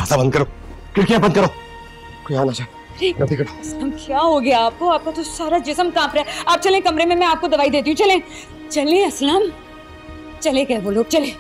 दरवाजा बंद करो, खिड़कियां बंद करो, कोई आना जाए। असलम क्या हो गया आपको? आपका तो सारा जिस्म कांप रहा है। आप चलें कमरे में, मैं आपको दवाई देती हूँ। चलें चलें असलम, चले क्या वो लोग, चले।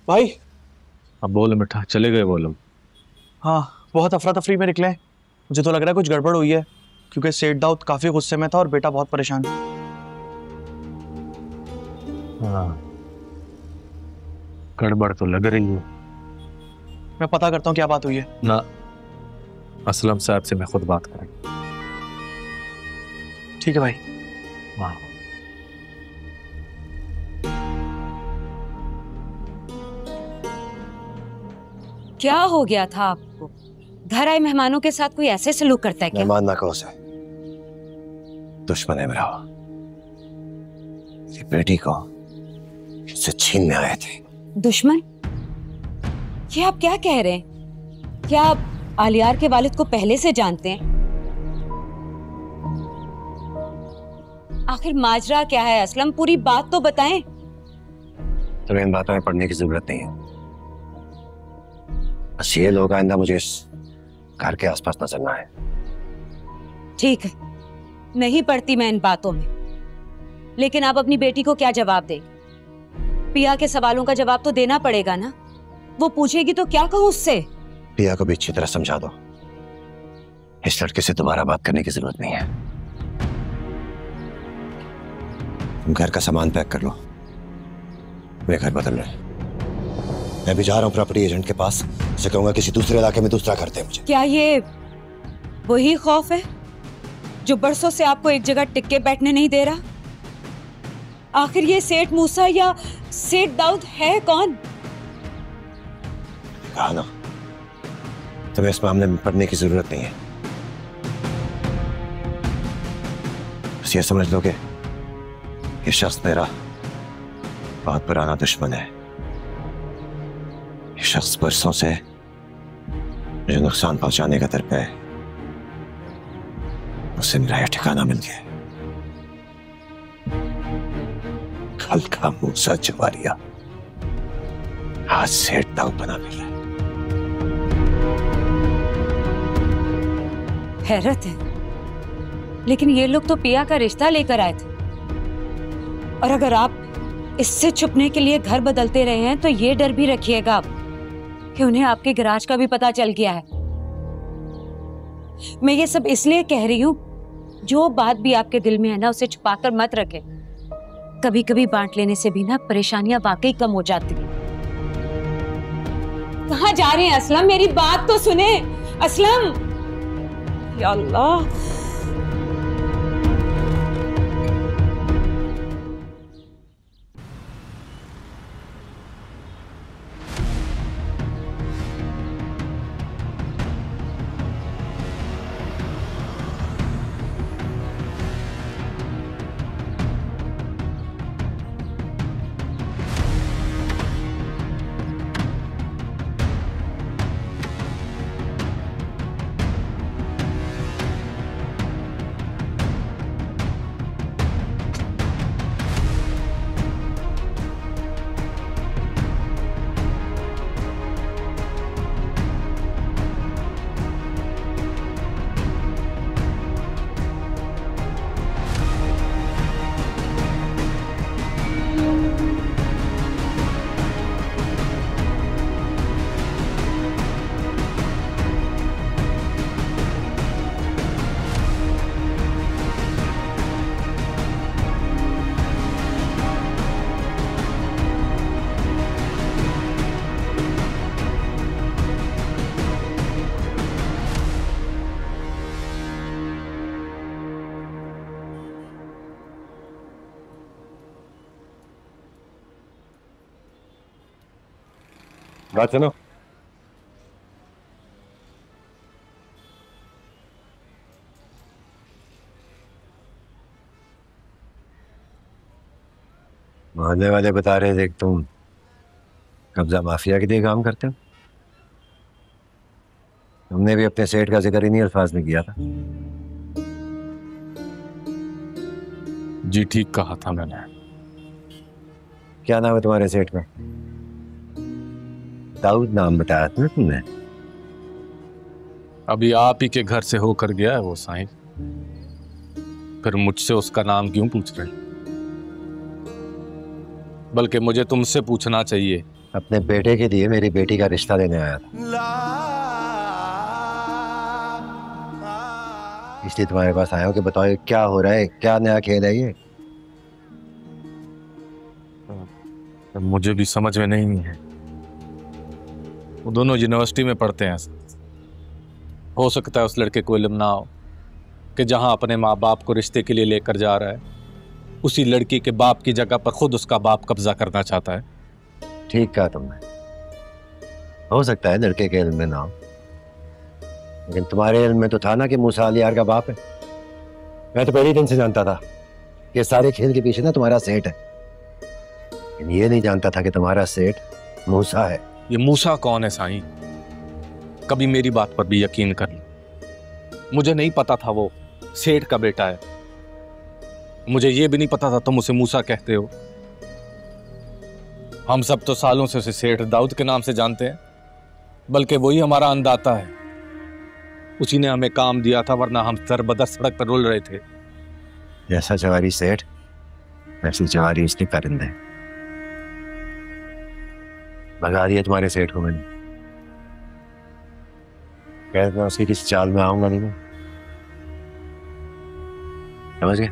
भाई। अब बोलो मिठा, चले गए वो लोग? हाँ, बहुत अफरा तफरी में निकले। मुझे तो लग रहा है कुछ गड़बड़ हुई है, क्योंकि सेठ दाऊद काफी गुस्से में था और बेटा बहुत परेशान। हाँ, गड़बड़ तो लग रही है। मैं पता करता हूँ क्या बात हुई है। ना, असलम साहब से मैं खुद बात करूँ। ठीक है भाई। हाँ। क्या हो गया था आपको? घर आए मेहमानों के साथ कोई ऐसे सलूक करता है क्या? मेहमान ना कहो उसे, दुश्मन है मेरा। मेरी बेटी को मुझसे छीनने आए थे। दुश्मन? ये आप क्या कह रहे हैं? क्या आप आलियार के वालिद को पहले से जानते हैं? आखिर माजरा क्या है असलम? पूरी बात तो बताएं। तुम्हें इन बातों में पढ़ने की जरूरत नहीं है। बस ये लोग आइंदा मुझे इस घर के आसपास नजर ना आए। ठीक है, नहीं पढ़ती मैं इन बातों में, लेकिन आप अपनी बेटी को क्या जवाब देंगे? पिया के सवालों का जवाब तो देना पड़ेगा ना। वो पूछेगी तो क्या कहूं उससे? पिया को भी अच्छी तरह समझा दो, इस लड़के से दोबारा बात करने की जरूरत नहीं है। तुम घर का सामान पैक कर लो, मैं घर बदल रहा। मैं भी जा रहा हूँ प्रॉपर्टी एजेंट के पास, उसे कहूंगा किसी दूसरे इलाके में दूसरा घर दे मुझे। क्या ये वही खौफ है जो बरसों से आपको एक जगह टिक के बैठने नहीं दे रहा? आखिर ये सेठ मूसा या सेठ दाऊद है कौन? कहा ना, तुम्हें इस मामले में पढ़ने की जरूरत नहीं है। बस ये समझ लो कि ये शख्स मेरा बहुत पुराना दुश्मन है। ये शख्स बरसों से मुझे नुकसान पहुंचाने का तरफ है। उसे मेरा यह ठिकाना मिल गया। कल का मूसा जवारिया आज सेठ दाऊद बना मिल रहा है। हैरत है, लेकिन ये लोग तो पिया का रिश्ता लेकर आए थे, और अगर आप इससे छुपने के लिए घर बदलते रहे हैं तो ये डर भी रखिएगा आप कि उन्हें आपके गराज का भी पता चल गया है। मैं ये सब इसलिए कह रही हूं, जो बात भी आपके दिल में है ना, उसे छुपाकर मत रखें। कभी कभी बांट लेने से भी ना परेशानियां वाकई कम हो जाती हैं। कहाँ जा रहे हैं असलम? मेरी बात तो सुने असलम। या अल्लाह, बात सुनो। मोहल्ले वाले बता रहे थे कि तुम कब्जा माफिया के लिए काम करते हो। तुमने भी अपने सेठ का जिक्र इन्हीं अल्फाज में किया था। जी ठीक कहा था मैंने। क्या नाम है तुम्हारे सेठ का? दाऊद नाम बताया था ना तुमने? अभी आप ही के घर से होकर गया है वो साईं, फिर मुझसे उसका नाम क्यों पूछ रहे? बल्कि मुझे तुमसे पूछना चाहिए। अपने बेटे के लिए मेरी बेटी का रिश्ता देने आया था, इसलिए तुम्हारे पास आया हूं कि बताओ ये क्या हो रहा है, क्या नया खेल है ये? मुझे भी समझ में नहीं है। वो दोनों यूनिवर्सिटी में पढ़ते हैं। हो सकता है उस लड़के को इल्म ना हो कि जहां अपने माँ बाप को रिश्ते के लिए लेकर जा रहा है, उसी लड़की के बाप की जगह पर खुद उसका बाप कब्जा करना चाहता है। ठीक कहा तुमने। हो सकता है लड़के के इल्म में ना हो, लेकिन तुम्हारे इल्म में तो था ना कि मूसा अलियार का बाप है। मैं तो पहले दिन से जानता था कि सारे खेल के पीछे ना तुम्हारा सेठ है, लेकिन ये नहीं जानता था कि तुम्हारा सेठ मूसा है। ये मूसा कौन है साईं? कभी मेरी बात पर भी यकीन कर लो, मुझे नहीं पता था वो सेठ का बेटा है। मुझे ये भी नहीं पता था तुम उसे मूसा कहते हो। हम सब तो सालों से उसे सेठ दाऊद के नाम से जानते हैं, बल्कि वही हमारा अन्नदाता है। उसी ने हमें काम दिया था, वरना हम दर-बदर सड़क पर रुल रहे थे। जैसा जवारी सेठ वैसी जवारी इसके परिंदे। भगा दिया तुम्हारे सेठ को मैंने। कहते मैं उसकी किसी चाल में आऊंगा नहीं मैं। समझ गए?